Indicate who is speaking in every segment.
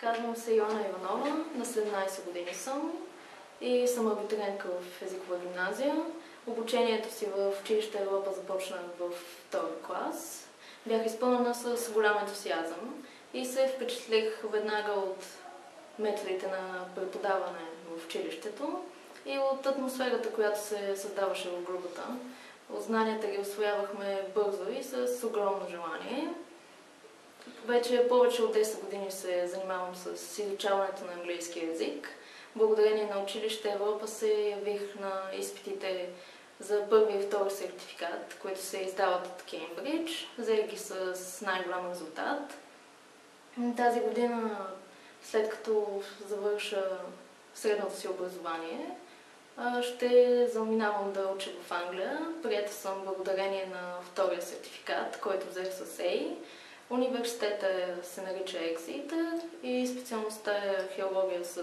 Speaker 1: Казвам се Йоана Иванова, на 17 години съм и съм абитуриентка в езикова гимназия. Обучението си в училище Европа започнах в втори клас. Бях изпълнена с голям ентусиазъм и се впечатлих веднага от методите на преподаване в училището и от атмосферата, която се създаваше в групата. Знанията ги усвоявахме бързо и с огромно желание. Вече повече от 10 години се занимавам с изучаването на английски език. Благодарение на училище Европа се явих на изпитите за първи и втори сертификат, които се издават от Кембридж. Взех ги с най-голям резултат. Тази година, след като завърша средното си образование, ще заминавам да уча в Англия. Приета съм благодарение на втория сертификат, който взех с A. Университетът се нарича Exeter и специалността е археология с...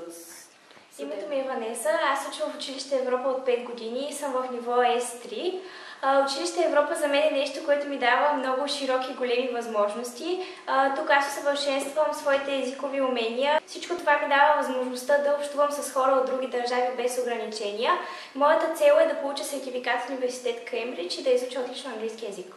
Speaker 2: Името ми е Ванеса. Аз учвам в училище Европа от 5 години и съм в ниво S3. Училище Европа за мен е нещо, което ми дава много широки и големи възможности. Тук аз усъвършенствам своите езикови умения. Всичко това ми дава възможността да общувам с хора от други държави без ограничения. Моята цел е да получа сертификат в университет Кембридж и да изуча отлично английски език.